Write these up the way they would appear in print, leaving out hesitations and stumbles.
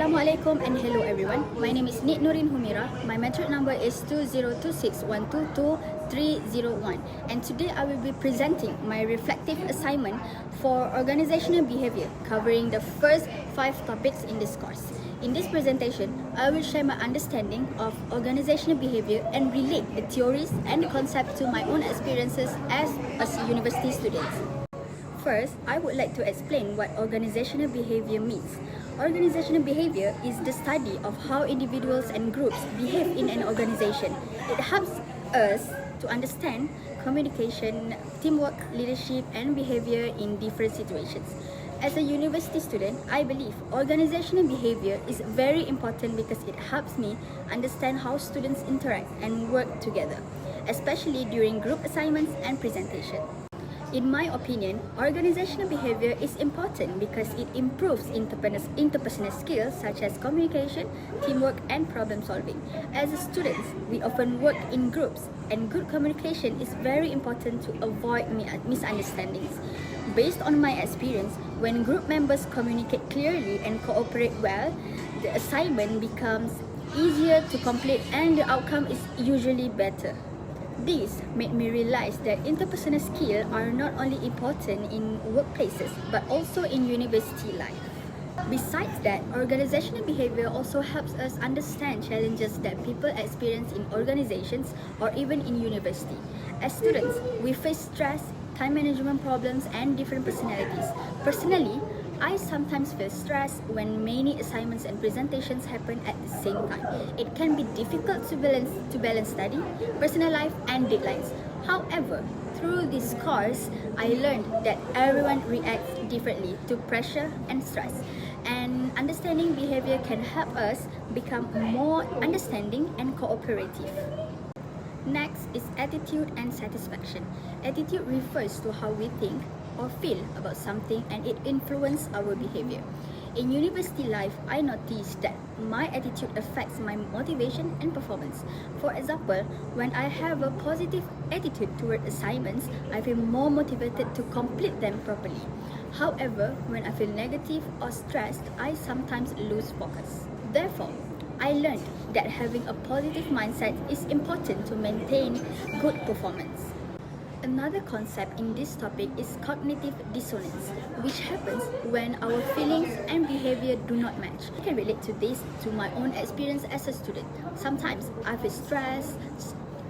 Assalamualaikum and hello everyone. My name is Nit Nurin Humira. My metric number is 20261222301 and today I will be presenting my reflective assignment for organizational behavior covering the first 5 topics in this course. In this presentation, I will share my understanding of organizational behavior and relate the theories and the concept to my own experiences as a university student. First, I would like to explain what organizational behavior means. Organizational behavior is the study of how individuals and groups behave in an organization. It helps us to understand communication, teamwork, leadership, and behavior in different situations. As a university student, I believe organizational behavior is very important because it helps me understand how students interact and work together, especially during group assignments and presentation. In my opinion, organizational behavior is important because it improves interpersonal skills such as communication, teamwork, and problem solving. As students, we often work in groups, and good communication is very important to avoid misunderstandings. Based on my experience, when group members communicate clearly and cooperate well, the assignment becomes easier to complete and the outcome is usually better. This made me realize that interpersonal skills are not only important in workplaces but also in university life. Besides that, organizational behavior also helps us understand challenges that people experience in organizations or even in university. As students, we face stress, time management problems, and different personalities. Personally, I sometimes feel stressed when many assignments and presentations happen at the same time. It can be difficult to balance study, personal life, and deadlines. However, through this course, I learned that everyone reacts differently to pressure and stress, and understanding behavior can help us become more understanding and cooperative. Next is attitude and satisfaction. Attitude refers to how we think or feel about something and it influences our behavior. In university life, I noticed that my attitude affects my motivation and performance. For example, when I have a positive attitude toward assignments, I feel more motivated to complete them properly. However, when I feel negative or stressed, I sometimes lose focus. Therefore, I learned that having a positive mindset is important to maintain good performance. Another concept in this topic is cognitive dissonance, which happens when our feelings and behavior do not match. I can relate to this to my own experience as a student. Sometimes I feel stressed,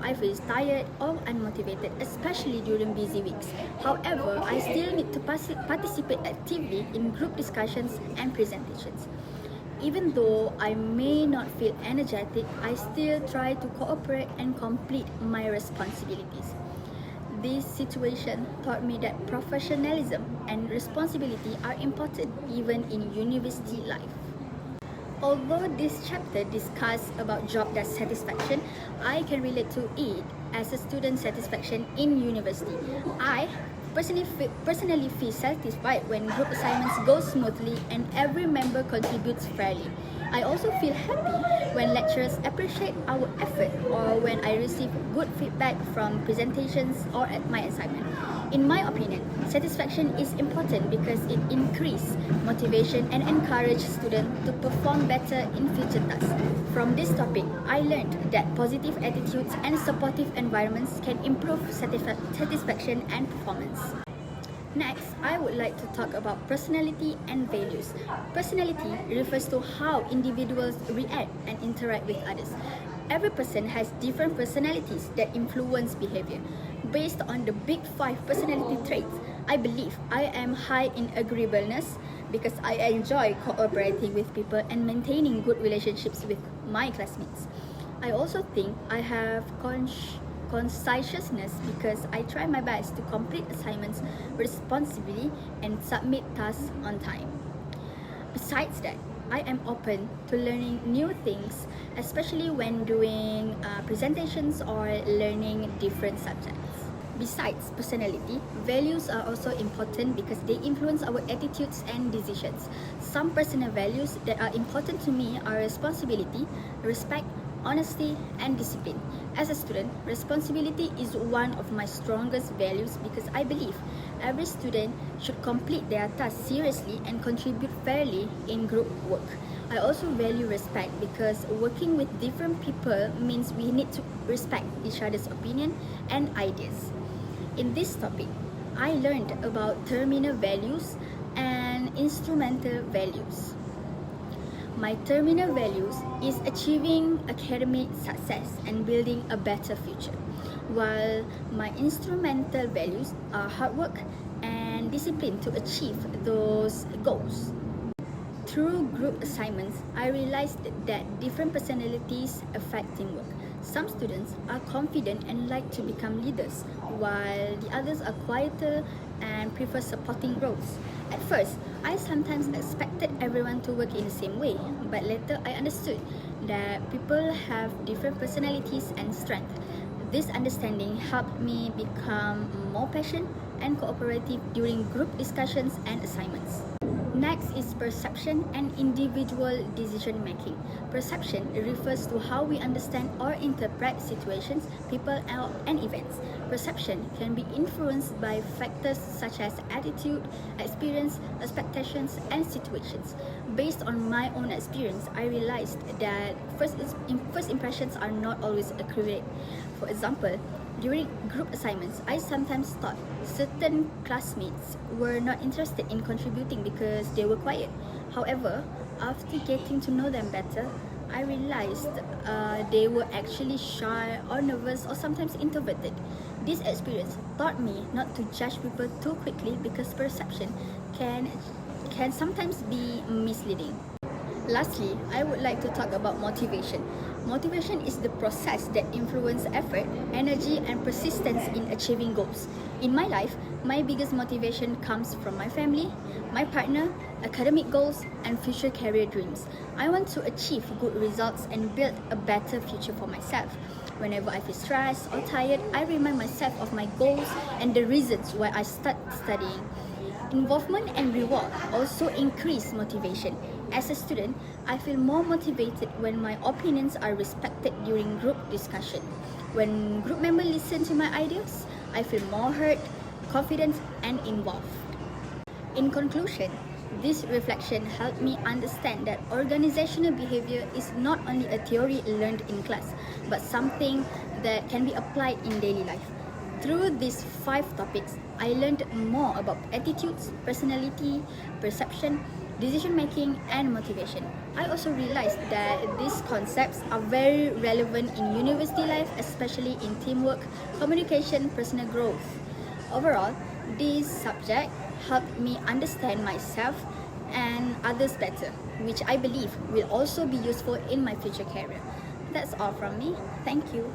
I feel tired or unmotivated, especially during busy weeks. However, I still need to participate actively in group discussions and presentations. Even though I may not feel energetic, I still try to cooperate and complete my responsibilities. This situation taught me that professionalism and responsibility are important even in university life. Although this chapter discusses about job satisfaction, I can relate to it as a student satisfaction in university. I personally feel satisfied when group assignments go smoothly and every member contributes fairly. I also feel happy when lecturers appreciate our effort or when I receive good feedback from presentations or at my assignment. In my opinion, satisfaction is important because it increases motivation and encourages students to perform better in future tasks. From this topic, I learned that positive attitudes and supportive environments can improve satisfaction and performance. Next, I would like to talk about personality and values. Personality refers to how individuals react and interact with others. Every person has different personalities that influence behavior. Based on the big 5 personality traits, I believe I am high in agreeableness because I enjoy cooperating with people and maintaining good relationships with my classmates. I also think I have conscientiousness because I try my best to complete assignments responsibly and submit tasks on time. Besides that, I am open to learning new things, especially when doing presentations or learning different subjects. Besides personality, values are also important because they influence our attitudes and decisions. Some personal values that are important to me are responsibility, respect, honesty, and discipline. As a student, responsibility is one of my strongest values because I believe every student should complete their tasks seriously and contribute fairly in group work. I also value respect because working with different people means we need to respect each other's opinion and ideas. In this topic, I learned about terminal values and instrumental values. My terminal values is achieving academic success and building a better future, while my instrumental values are hard work and discipline to achieve those goals. Through group assignments, I realized that different personalities affect teamwork. Some students are confident and like to become leaders, while the others are quieter and prefer supporting roles. At first, I sometimes expected everyone to work in the same way, but later I understood that people have different personalities and strengths. This understanding helped me become more patient and cooperative during group discussions and assignments. Next is perception and individual decision making. Perception refers to how we understand or interpret situations, people, and events. Perception can be influenced by factors such as attitude, experience, expectations, and situations. Based on my own experience, I realized that first impressions are not always accurate. For example, during group assignments, I sometimes thought certain classmates were not interested in contributing because they were quiet. However, after getting to know them better, I realized they were actually shy or nervous or sometimes introverted. This experience taught me not to judge people too quickly because perception can sometimes be misleading. Lastly, I would like to talk about motivation. Motivation is the process that influences effort, energy, and persistence in achieving goals. In my life, my biggest motivation comes from my family, my partner, academic goals, and future career dreams. I want to achieve good results and build a better future for myself. Whenever I feel stressed or tired, I remind myself of my goals and the reasons why I start studying. Involvement and reward also increase motivation. As a student, I feel more motivated when my opinions are respected during group discussion. When group members listen to my ideas, I feel more heard, confident, and involved. In conclusion, this reflection helped me understand that organizational behavior is not only a theory learned in class, but something that can be applied in daily life. Through these 5 topics, I learned more about attitudes, personality, perception, decision making, and motivation. I also realized that these concepts are very relevant in university life, especially in teamwork, communication, personal growth. Overall, this subject helped me understand myself and others better, which I believe will also be useful in my future career. That's all from me. Thank you.